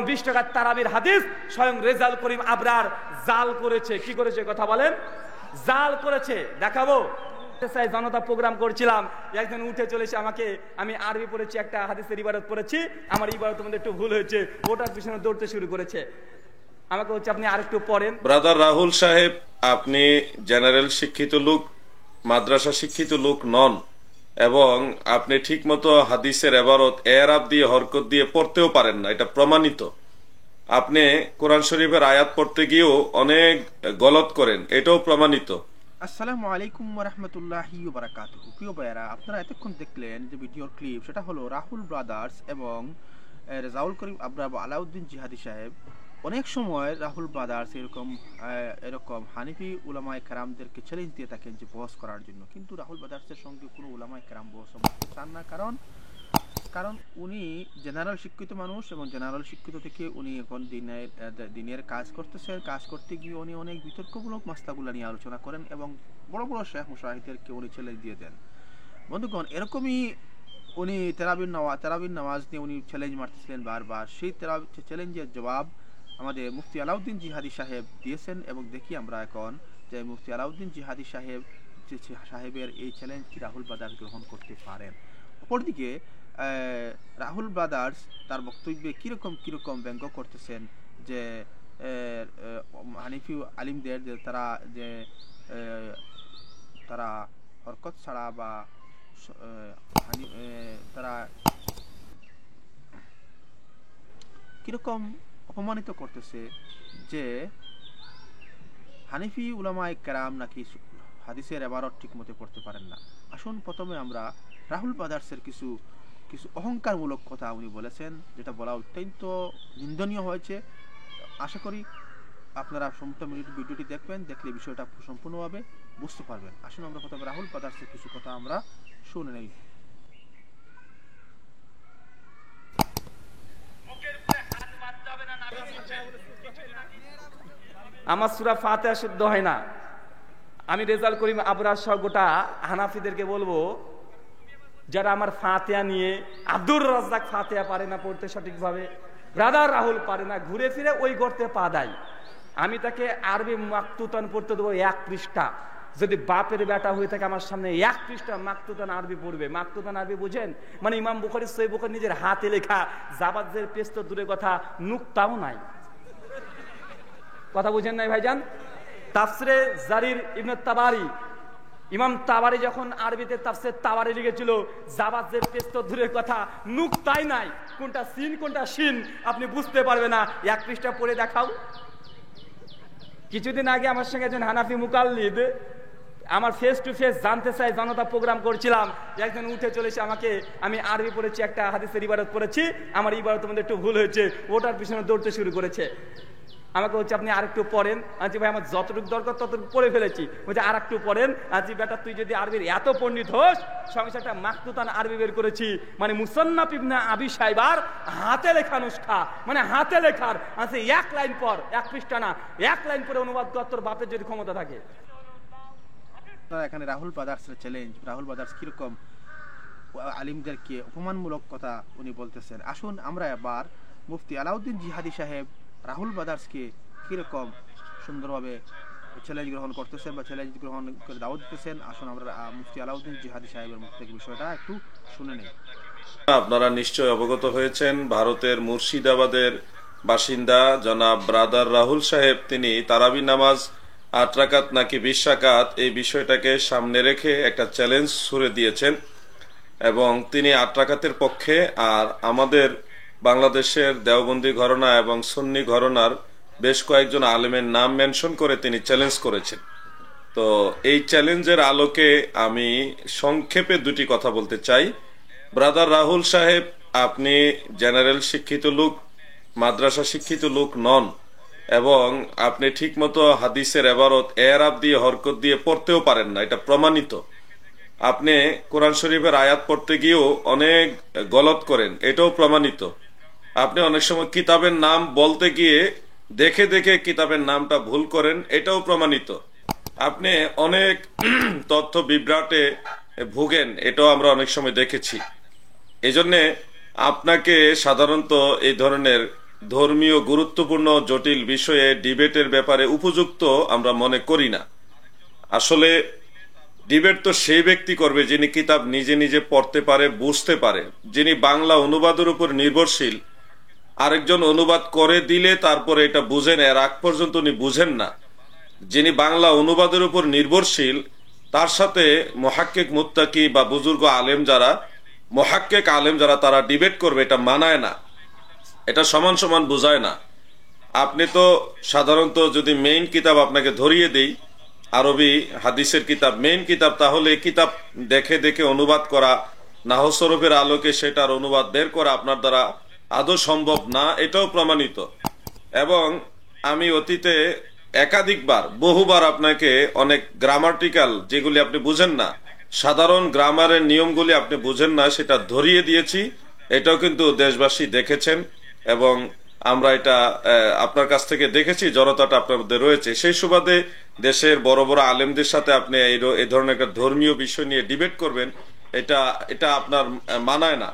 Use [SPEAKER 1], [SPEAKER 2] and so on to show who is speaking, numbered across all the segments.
[SPEAKER 1] যেমন 20 টাকার তারাবির হাদিস স্বয়ং রেজাউল করিম আবরার জাল করেছে। কি করেছে কথা বলেন? জাল করেছে। দেখাবো। জনতা প্রোগ্রাম করছিলাম, একজন উঠে চলেছে আমাকে, আমি আরবি পড়েছি, একটা হাদিসের ইবারত পড়েছি, আমার ইবারতের মধ্যে একটু ভুল হয়েছে, ওটার পিছনে দৌড়তে শুরু করেছে। আমাকে হচ্ছে আপনি আরেকটু পড়েন।
[SPEAKER 2] ব্রাদার রাহুল সাহেব, আপনি জেনারেল শিক্ষিত লোক, মাদ্রাসা শিক্ষিত লোক নন, এবং আপনি ঠিক মতো হাদিসের এবারত এরাব দিয়ে হরকত দিয়ে পড়তেও পারেন না, এটা প্রমাণিত। আপনি কোরআন শরীফের আয়াত পড়তে গিয়েও অনেক গলত করেন, এটাও প্রমাণিত।
[SPEAKER 3] আসসালামু আলাইকুম ওয়া রাহমাতুল্লাহি ওয়া বারাকাতুহু। প্রিয় ভাইরা, আপনারা এতক্ষণ দেখলেন যে ভিডিওর ক্লিপ, সেটা হলো রাহুল ব্রাদার্স এবং রেজাউল করিম আবরার বা আলাউদ্দিন জিহাদি সাহেব। অনেক সময় রাহুল ব্রাদার্স এরকম হানিফি উলামায়ে কেরামদেরকে চ্যালেঞ্জ দিয়ে থাকেন যে বহস করার জন্য, কিন্তু রাহুল ব্রাদার্সের সঙ্গে কোনো উলামায়ে কেরাম বহস করতে চান না। কারণ উনি জেনারেল শিক্ষিত মানুষ, এবং জেনারেল শিক্ষিত থেকে উনি এখন দিনের কাজ করতেছেন। কাজ করতে গিয়ে উনি অনেক বিতর্কমূলক মাসলাগুলো নিয়ে আলোচনা করেন এবং বড় বড় শেখ মুশাহিদেরকে উনি চ্যালেঞ্জ দিয়ে দেন। বন্ধুগণ, এরকমই উনি তেরাবির নামাজ নিয়ে উনি চ্যালেঞ্জ মারতেছিলেন বারবার। সেই চ্যালেঞ্জের জবাব আমাদের মুফতি আলাউদ্দিন জিহাদি সাহেব দিয়েছেন, এবং দেখি আমরা এখন যে মুফতি আলাউদ্দিন জিহাদি সাহেবের এই চ্যালেঞ্জ কি রাহুল ব্রাদার্স গ্রহণ করতে পারেন। অপরদিকে রাহুল ব্রাদার্স তার বক্তব্যে কিরকম ব্যঙ্গ করতেছেন যে হানিফি আলিমদের তারা হরকত ছাড়া বা তারা কিরকম অপমানিত করতেছে যে হানিফি উলামায়ে কেরাম নাকি হাদিসের ইবারত ঠিক মতো পড়তে পারেন না। আসুন প্রথমে আমরা রাহুল ব্রাদার্সের কিছু অহংকারমূলক কথা উনি বলেছেন, যেটা বলা অত্যন্ত নিন্দনীয় হয়েছে। আশা করি আপনারা সম্পূর্ণ ভিডিওটি দেখবেন, দেখলে বিষয়টা সম্পূর্ণভাবে বুঝতে পারবেন। আসুন আমরা প্রথমে রাহুল ব্রাদার্সের কিছু কথা আমরা শুনে নেই।
[SPEAKER 1] আমার সূরা ফাতিহা শুদ্ধ হয় না। আমি রেজাউল করিম আবরার সহ গোটা হানাফিদেরকে বলবো, যারা আমার ফাতিহা নিয়ে, আব্দুর রাজ্জাক ফাতিহা পারে না পড়তে সঠিকভাবে, ব্রাদার রাহুল পারে না, ঘুরে ফিরে ওই গর্তে পা দেয়, আমি তাকে আরবি মাকতুতান পড়তে দেবো 1 পৃষ্ঠা। যদি বাপের বেটা হয়ে থাকে আমার সামনে 1 পৃষ্ঠা মাকতুতান আরবি পড়বে। মাকতুতান আরবি বুঝেন? মানে ইমাম বুখারী সহিহ বুখারী নিজের হাতে লেখা, জাবাদের পেজ তো দূরে কথা, নুকতাও নাই। কথা বুঝেন নাই ভাইজান? তাফসিরে জারির ইবনে তাবারি, ইমাম তাবারি যখন আরবিতে তাফসির তাবারি লিখেছিল, জাবাদের পেজ তো দূরের কথা, নুকতাই নাই, কোনটা সিন কোনটা শিন আপনি বুঝতে পারবে না। 1 পৃষ্ঠা পড়ে দেখাও। কিছুদিন আগে আমার সঙ্গে একজন হানাফি মুকাল্লিদ আমার ফেস টু ফেস জানতে চাই, জনতা প্রোগ্রাম করছিলাম, একজন উঠে চলেছে আমাকে, আমি আরবি পড়েছি, একটা হাদিসের ইবারত পড়েছি, আমার ইবারতের মধ্যে একটু ভুল হয়েছে, ওটার পিছনে দৌড়তে শুরু করেছে। আমাকে হচ্ছে আপনি আরেকটু পড়েন। আজ ভাই আমার যতটুকু দরকার ততটুকু পড়ে ফেলেছি, বলছে আর একটু পড়েন। আজ বেটা তুই যদি আরবির এত পণ্ডিত হোস, সংসারটা মাকতুতান আরবি বের করেছি, মানে মুসান্নাফ ইবনে আবি শাইবার হাতে লেখা নুসখা, মানে হাতে লেখার আছে 1 লাইন পর, 1 পৃষ্ঠা না, 1 লাইন পরে অনুবাদ কর তোর বাপের যদি ক্ষমতা থাকে।
[SPEAKER 3] এখানে রাহুল ব্রাদার্সের চ্যালেঞ্জ, রাহুল ব্রাদার্স কিরকম আলিমদেরকে অপমানমূলক কথা উনি বলতেছেন। আসুন আমরা এবার মুফতি আলাউদ্দিন জিহাদি সাহেব রাহুল ব্রাদার্সকে কিরকম সুন্দরভাবে চ্যালেঞ্জ গ্রহণ করতেছেন বা চ্যালেঞ্জ গ্রহণ করে দাওয়াত দিতেছেন, আসুন আমরা মুফতি আলাউদ্দিন জিহাদি সাহেবের মুখ থেকে বিষয়টা একটু শুনে নেই।
[SPEAKER 2] আপনারা নিশ্চয় অবগত হয়েছেন, ভারতের মুর্শিদাবাদের বাসিন্দা জনাব ব্রাদার রাহুল সাহেব, তিনি তারাবি নামাজ 8 রাকাত নাকি 20 রাকাত, এই বিষয়টাকে সামনে রেখে একটা চ্যালেঞ্জ ছুড়ে দিয়েছেন, এবং তিনি 8 রাকাতের পক্ষে। আর আমাদের বাংলাদেশের দেওবন্দি ঘরানা এবং সুন্নি ঘরানার বেশ কয়েকজন আলেমের নাম মেনশন করে তিনি চ্যালেঞ্জ করেছেন। তো এই চ্যালেঞ্জের আলোকে আমি সংক্ষেপে 2টি কথা বলতে চাই। ব্রাদার রাহুল সাহেব, আপনি জেনারেল শিক্ষিত লোক, মাদ্রাসা শিক্ষিত লোক নন, এবং আপনি ঠিক মতো হাদিসের ইবারত এরাব দিয়ে হরকত দিয়ে পড়তেও পারেন না, এটা প্রমাণিত। আপনি কোরআন শরীফের আয়াত পড়তে গিয়েও অনেক গলত করেন, এটাও প্রমাণিত। আপনি অনেক সময় কিতাবের নাম বলতে গিয়ে দেখে দেখে কিতাবের নামটা ভুল করেন, এটাও প্রমাণিত। আপনি অনেক তথ্য বিভ্রাটে ভুগেন, এটাও আমরা অনেক সময় দেখেছি। এই জন্যে আপনাকে সাধারণত এই ধরনের ধর্মীয় গুরুত্বপূর্ণ জটিল বিষয়ে ডিবেটের ব্যাপারে উপযুক্ত আমরা মনে করি না। আসলে ডিবেট তো সেই ব্যক্তি করবে যিনি কিতাব নিজে নিজে পড়তে পারে, বুঝতে পারে, যিনি বাংলা অনুবাদের উপর নির্ভরশীল। আরেকজন অনুবাদ করে দিলে তারপরে এটা বুঝেন, এর আগ পর্যন্ত উনি বুঝেন না। যিনি বাংলা অনুবাদের উপর নির্ভরশীল তার সাথে মুহাক্কিক মুত্তাকি বা বুজুর্গ আলেম যারা, মুহাক্কিক আলেম যারা, তারা ডিবেট করবে, এটা মানায় না, এটা সমান সমান বোঝায় না। আপনি তো সাধারণত যদি মেইন কিতাব আপনাকে ধরিয়ে দেই, আরবি হাদিসের কিতাব, মেইন কিতাব, তাহলে কিতাব দেখে দেখে অনুবাদ করা, নাহু সরফের আলোকে সেটার অনুবাদ বের করা আপনার দ্বারা আদৌ সম্ভব না, এটাও প্রমাণিত। এবং আমি অতীতে একাধিকবার, বহুবার আপনাকে অনেক গ্রামাটিক্যাল, যেগুলি আপনি বুঝেন না, সাধারণ গ্রামারের নিয়মগুলি আপনি বুঝেন না, সেটা ধরিয়ে দিয়েছি। এটাও কিন্তু দেশবাসী দেখেছেন এবং আমরা এটা আপনার কাছ থেকে দেখেছি, জড়তাটা আপনার মধ্যে রয়েছে। সেই সুবাদে দেশের বড় বড় আলেমদের সাথে আপনি এই ধরনের একটা ধর্মীয় বিষয় নিয়ে ডিবেট করবেন, এটা আপনার মানায় না।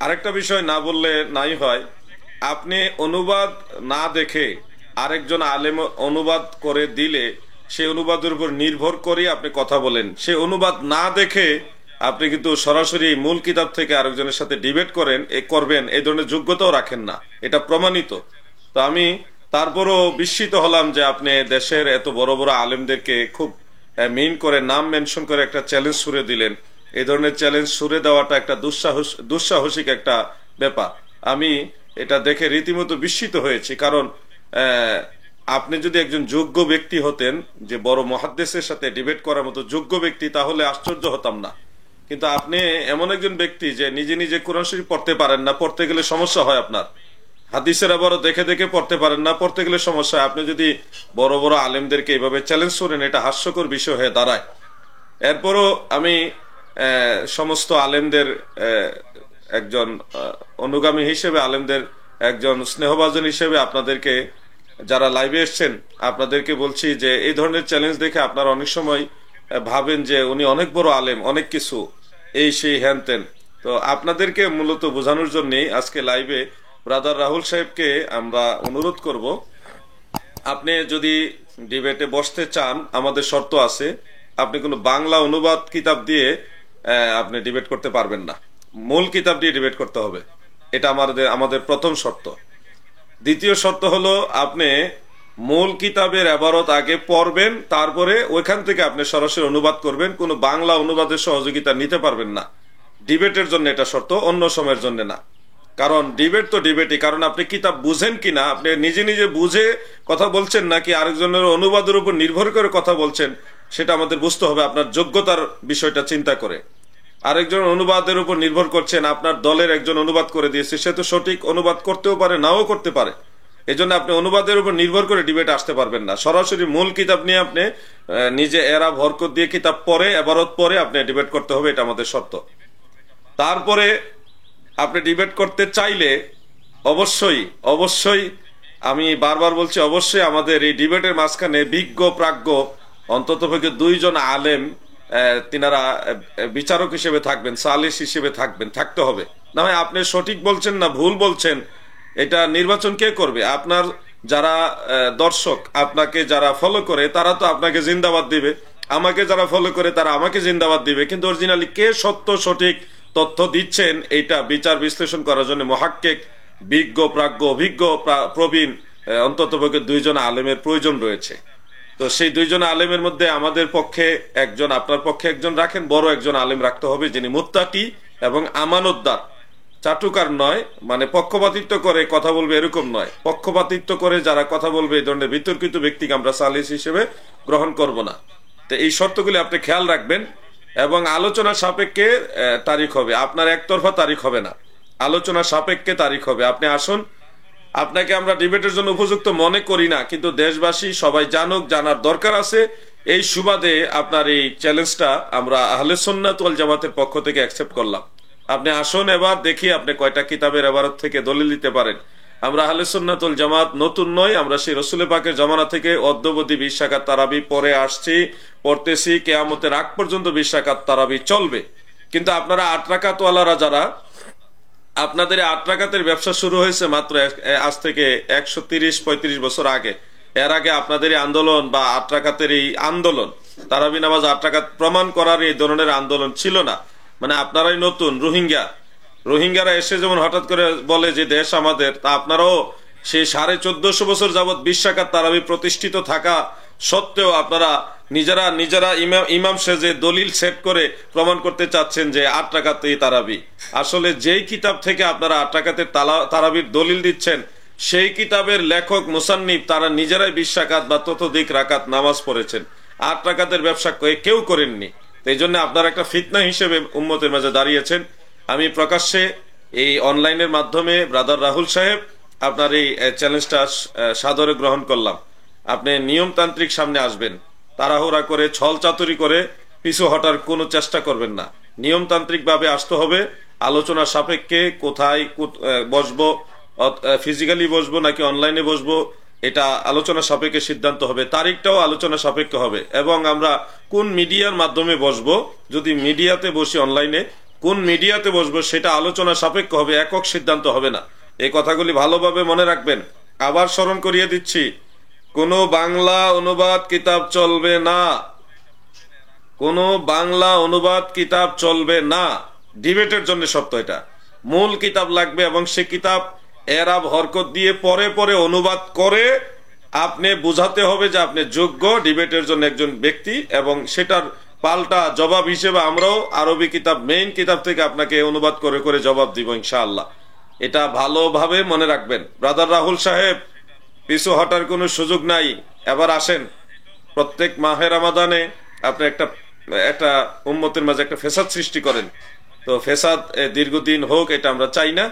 [SPEAKER 2] আরেকটা বিষয় না বললে নাই হয়, আপনি অনুবাদ না দেখে আরেকজন আলেম অনুবাদ করে দিলে সেই অনুবাদের উপর নির্ভর করে আপনি কথা বলেন। সেই অনুবাদ না দেখে আপনি কিন্তু সরাসরি মূল কিতাব থেকে আরেকজনের সাথে ডিবেট করবেন, এই ধরনের যোগ্যতাও রাখেন না, এটা প্রমাণিত। তো আমি তারপরও বিস্মিত হলাম যে আপনি দেশের এত বড় বড় আলেমদেরকে খুব মিন করে, নাম মেনশন করে একটা চ্যালেঞ্জ ছুড়ে দিলেন। এই ধরনের চ্যালেঞ্জ ছুড়ে দেওয়াটা একটা দুঃসাহসিক একটা ব্যাপার। আমি এটা দেখে রীতিমতো বিস্মিত হয়েছি। কারণ আপনি যদি একজন যোগ্য ব্যক্তি হতেন, যে বড় মুহাদ্দিসের সাথে ডিবেট করার মতো যোগ্য ব্যক্তি, তাহলে আশ্চর্য হতাম না। কিন্তু আপনি এমন একজন ব্যক্তি যে নিজে নিজে কোরআন শরীফ পড়তে পারেন না, পড়তে গেলে সমস্যা হয় আপনার। হাদিসের আবারও দেখে দেখে পড়তে পারেন না, পড়তে গেলে সমস্যা হয়। আপনি যদি বড় বড় আলেমদেরকে এইভাবে চ্যালেঞ্জ করেন, এটা হাস্যকর বিষয় হয়ে দাঁড়ায়। এরপরও আমি সমস্ত আলেমদের একজন অনুগামী হিসেবে, আলেমদের একজন স্নেহভাজন হিসেবে আপনাদেরকে, যারা লাইভে এসছেন, আপনাদেরকে বলছি যে এই ধরনের চ্যালেঞ্জ দেখে আপনারা অনেক সময় ভাবেন যে উনি অনেক বড় আলেম, অনেক কিছু, এই সেই হ্যান তেন। তো আপনাদেরকে মূলত বোঝানোর জন্যই আজকে লাইভে ব্রাদার রাহুল সাহেবকে আমরা অনুরোধ করব, আপনি যদি ডিবেটে বসতে চান, আমাদের শর্ত আছে, আপনি কোনো বাংলা অনুবাদ কিতাব দিয়ে আপনি ডিবেট করতে পারবেন না, মূল কিতাব দিয়ে ডিবেট করতে হবে। এটা আমাদের প্রথম শর্ত। দ্বিতীয় শর্ত হলো, আপনি মূল কিতাবের ইবারত আগে পড়বেন, তারপরে ওইখান থেকে আপনি সরাসরি অনুবাদ করবেন। কোনো বাংলা অনুবাদের সহযোগিতা নিতে পারবেন না। ডিবেটের জন্য এটা শর্ত, অন্য সময়ের জন্য না। কারণ ডিবেট তো ডিবেটই, কারণ আপনি কিতাব বুঝেন কিনা, আপনি নিজে নিজে বুঝে কথা বলছেন নাকি আরেকজনের অনুবাদের উপর নির্ভর করে কথা বলছেন, সেটা আমাদের বুঝতে হবে, আপনার যোগ্যতার বিষয়টা চিন্তা করে। আরেকজন অনুবাদের উপর নির্ভর করছেন, আপনার দলের একজন অনুবাদ করে দিয়েছে, সে তো সঠিক অনুবাদ করতেও পারে, নাও করতে পারে। এই জন্য আপনি অনুবাদের উপর নির্ভর করে ডিবেট আসতে পারবেন না। সরাসরি মূল কিতাব নিয়ে আপনি নিজে এরা ভরকত দিয়ে কিতাব পড়ে, এবারত পরে আপনি ডিবেট করতে হবে, এটা আমাদের শর্ত। তারপরে আপনি ডিবেট করতে চাইলে অবশ্যই আমি বারবার বলছি, অবশ্যই আমাদের এই ডিবেটের মাঝখানে বিজ্ঞ প্রাজ্ঞ অন্ততপক্ষে 2 জন আলেম, তিনারা বিচারক হিসেবে থাকবেন, সালিস হিসেবে থাকতে হবে। না হয় আপনি সঠিক বলছেন না ভুল বলছেন, এটা নির্বাচন কে করবে? আপনার যারা দর্শক, আপনাকে যারা ফলো করে, তারা তো আপনাকে জিন্দাবাদ দিবে, আমাকে যারা ফলো করে তারা আমাকে জিন্দাবাদ দিবে। কিন্তু অরিজিনালি কে সত্য সঠিক তথ্য দিচ্ছেন, এইটা বিচার বিশ্লেষণ করার জন্য মুহাক্কিক, বিজ্ঞ প্রাজ্ঞ, অভিজ্ঞ প্রবীণ অন্ততপক্ষে 2 জন আলেমের প্রয়োজন রয়েছে। তো সেই 2 জন আলেমের মধ্যে আমাদের পক্ষে একজন, আপনার পক্ষে একজন রাখেন, বড় একজন আলেম রাখতে হবে, যিনি মুত্তাকি এবং আমানতদার, চাটুকার নয়, মানে পক্ষপাতিত্ব করে কথা বলবে এরকম নয়। পক্ষপাতিত্ব করে যারা কথা বলবে, এই ধরনের বিতর্কিত ব্যক্তিকে আমরা সালিস হিসেবে গ্রহণ করব না। তো এই শর্তগুলি আপনি খেয়াল রাখবেন এবং আলোচনা সাপেক্ষে তারিখ হবে, আপনার একতরফা তারিখ হবে না, আলোচনা সাপেক্ষে তারিখ হবে। আপনি আসুন, আপনাকে আমরা ডিবেটের জন্য উপযুক্ত মনে করি না, কিন্তু দেশবাসী সবাই জানুক, জানার দরকার আছে। এই সুবাদে আপনার এই চ্যালেঞ্জটা আমরা আহলে সুন্নাত ওয়াল জামাতের পক্ষ থেকে অ্যাকসেপ্ট করলাম। আপনি আসুন, এবার দেখি আপনি কয়টা কিতাবের ইবারত থেকে দলিল দিতে পারেন। আমরা আহলে সুন্নাত ওয়াল জামাত নতুন নয়, আমরা সেই রাসূল পাকের জামানা থেকে অদ্যাবধি 20 রাকাত তারাবি পড়ে আসছি, পড়তেছি, কিয়ামতের আগ পর্যন্ত 20 রাকাত তারাবি চলবে। কিন্তু আপনারা 8 রাকাত ওয়ালারা যারা, আপনাদের এই 8 রাকাতের ব্যবসা শুরু হয়েছে মাত্র আজ থেকে 130-35 বছর আগে। এর আগে আপনাদের এই আন্দোলন বা 8 রাকাতের এই আন্দোলন, তারাবি নামাজ 8 রাকাত প্রমাণ করার এই ধরনের আন্দোলন ছিল না। মানে আপনারাই নতুন। রোহিঙ্গারা এসে যেমন হঠাৎ করে বলে যে দেশ আমাদের, তা আপনারাও সেই 1450 বছর যাবৎ 20 রাকাত তারাবি প্রতিষ্ঠিত থাকা সত্ত্বেও আপনারা নিজেরা ইমাম সেজে দলিল সেট করে প্রমাণ করতে চাচ্ছেন যে 8 রাকাতেই তারাবি। আসলে যেই কিতাব থেকে আপনারা 8 রাকাতের তারাবির দলিল দিচ্ছেন, সেই কিতাবের লেখক মুসান্নিফ তারা নিজেরাই 20 রাকাত বা ততোধিক রাকাত নামাজ পড়েছেন। 8 রাকাতের ব্যবসা কেউ করেননি। এই জন্য আপনারা একটা ফিতনা হিসেবে উম্মতের মাঝে দাঁড়িয়েছেন। আমি প্রকাশ্যে এই অনলাইনের মাধ্যমে ব্রাদার রাহুল সাহেব আপনার এই চ্যালেঞ্জটা সাদরে গ্রহণ করলাম। আপনি নিয়মতান্ত্রিক সামনে আসবেন, তাড়াহুড়া করে ছল চাতুরি করে পিছু হটার কোনো চেষ্টা করবেন না। নিয়মতান্ত্রিক ভাবে আসতে হবে। আলোচনা সাপেক্ষে কোথায় বসবো, ফিজিক্যালি বসবো নাকি অনলাইনে বসবো, এটা আলোচনা সাপেক্ষে সিদ্ধান্ত হবে। তারিখটাও আলোচনা সাপেক্ষে হবে। এবং আমরা কোন মিডিয়ার মাধ্যমে বসবো, যদি মিডিয়াতে বসি অনলাইনে, কোন মিডিয়াতে বসবো সেটা আলোচনা সাপেক্ষ হবে, একক সিদ্ধান্ত হবে না। এই কথাগুলি ভালোভাবে মনে রাখবেন। আবার স্মরণ করিয়ে দিচ্ছি, কোনো বাংলা অনুবাদ কিতাব চলবে না, কোনো বাংলা অনুবাদ কিতাব চলবে না। ডিবেটের জন্য সত্য, এটা মূল কিতাব লাগবে এবং সে কিতাব এরাব হরকত দিয়ে পরে পরে অনুবাদ করে আপনি বুঝাতে হবে যে আপনি যোগ্য ডিবেটের জন্য একজন ব্যক্তি, এবং সেটার পাল্টা জবাব হিসেবে আমরাও আরবি কিতাব, মেইন কিতাব থেকে আপনাকে অনুবাদ করে করে জবাব দিব ইনশাআল্লাহ। এটা ভালোভাবে মনে রাখবেন। ব্রাদার রাহুল সাহেব, পিছু হটার কোনো সুযোগ নাই। এবার আসেন, প্রত্যেক মাহে রমাদানে আপনি একটা উম্মতের মাঝে একটা ফেসাদ সৃষ্টি করেন। তো ফেসাদ দীর্ঘদিন হোক, এটা আমরা চাই না।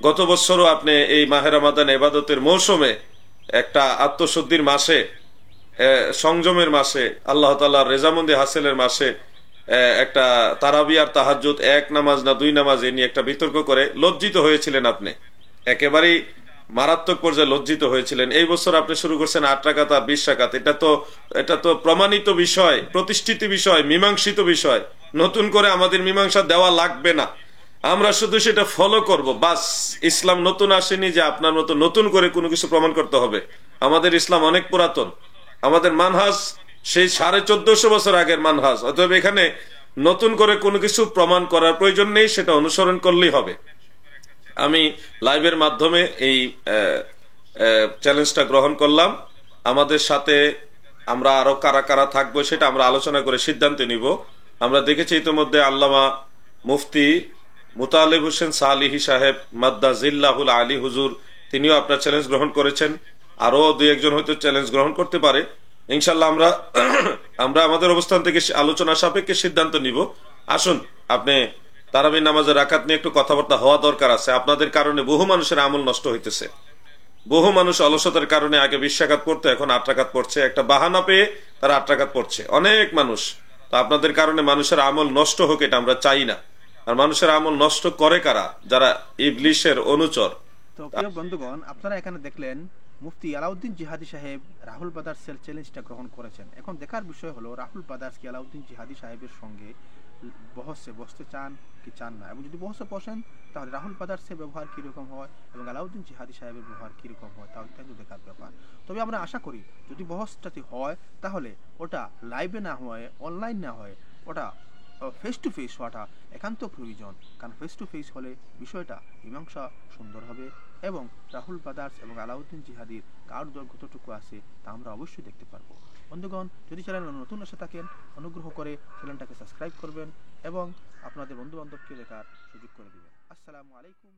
[SPEAKER 2] গত বছরও আপনি এই মাহে রমাদান ইবাদতের মৌসুমে, একটা আত্মশুদ্ধির মাসে, সংযমের মাসে, আল্লাহ তাআলার রেজামন্দি হাসিলের মাসে একটা তারাবি আর তাহাজ্জুদ, এক নামাজ না দুই নামাজ, এ নিয়ে একটা বিতর্ক করে লজ্জিত হয়েছিলেন। আপনি একেবারেই মারাত্মক পর্যায়ে লজ্জিত হয়েছিলেন। এই বছর আপনি শুরু করছেন 8 রাকাত আর 20 রাকাত। এটা তো প্রমাণিত বিষয়, প্রতিষ্ঠিত বিষয়, মীমাংসিত বিষয়। নতুন করে আমাদের মীমাংসা দেওয়া লাগবে না, আমরা শুধু সেটা ফলো করব বাস। ইসলাম নতুন আসেনি যে আপনার মতো নতুন করে কোনো কিছু প্রমাণ করতে হবে। আমাদের ইসলাম অনেক পুরাতন। আমাদের মানহাজ সেই 1450 বছর আগের মানহাজ। অতএব এখানে নতুন করে কোনো কিছু প্রমাণ করার প্রয়োজন নেই, সেটা অনুসরণ করলেই হবে। আমি লাইভের মাধ্যমে এই চ্যালেঞ্জটা গ্রহণ করলাম। আমাদের সাথে আমরা আরো কারা কারা থাকবো সেটা আমরা আলোচনা করে সিদ্ধান্ত নিব। আমরা দেখেছি ইতিমধ্যে আল্লামা মুফতি মুতালিব হোসেন সালিহি সাহেব মাদ্দাজিল্লাহুল আলী হুজুর, তিনিও আপনার চ্যালেঞ্জ গ্রহণ করেছেন। আরো দুই একজন হয়তো চ্যালেঞ্জ গ্রহণ করতে পারে। ইনশাল্লাহ আমরা আমাদের অবস্থান থেকে আলোচনা সাপেক্ষে সিদ্ধান্ত নিব। আসুন, আপনি তারাবি নামাজের রাকাত নিয়ে একটু কথাবার্তা হওয়া দরকার আছে। আপনাদের কারণে বহু মানুষের আমল নষ্ট হইতেছে। বহু মানুষ অলসতার কারণে আগে 20 রাকাত পড়তো, এখন 8 রাকাত পড়ছে। একটা বাহানা পেয়ে তারা 8 রাকাত পড়ছে, অনেক মানুষ। তো আপনাদের কারণে মানুষের আমল নষ্ট হোক, এটা আমরা চাই না। আর মানুষের আমল নষ্ট করে কারা? যারা ইবলিশের অনুচর।
[SPEAKER 3] তো প্রিয় বন্ধুগণ, আপনারা এখানে দেখলেন মুফতি আলাউদ্দিন জিহাদি সাহেব রাহুল ব্রাদার্সের চ্যালেঞ্জটা গ্রহণ করেছেন। এখন দেখার বিষয় হলো রাহুল ব্রাদার্স কি আলাউদ্দিন জিহাদি সাহেবের সঙ্গে বহসে বসতে চান কি চান না, এবং যদি বহসে বসেন তাহলে রাহুল ব্রাদার্সের ব্যবহার কীরকম হয় এবং আলাউদ্দিন জিহাদি সাহেবের ব্যবহার কীরকম হয়, তা অত্যন্ত দেখার ব্যাপার। তবে আমরা আশা করি যদি বহসটাতে হয় তাহলে ওটা লাইভে না হয়, অনলাইন না হয়, ওটা ফেস টু ফেস হওয়াটা একান্ত প্রয়োজন। কারণ ফেস টু ফেস হলে বিষয়টা মীমাংসা সুন্দর হবে এবং রাহুল ব্রাদার্স এবং আলাউদ্দিন জিহাদির কার দল কতটুকু আছে তা আমরা অবশ্যই দেখতে পারবো। বন্ধুগণ, যদি চ্যানেলে নতুন এসে থাকেন অনুগ্রহ করে চ্যানেলটাকে সাবস্ক্রাইব করবেন এবং আপনাদের বন্ধু বান্ধবকে দেখার সুযোগ করে দিবেন। আসসালামু আলাইকুম।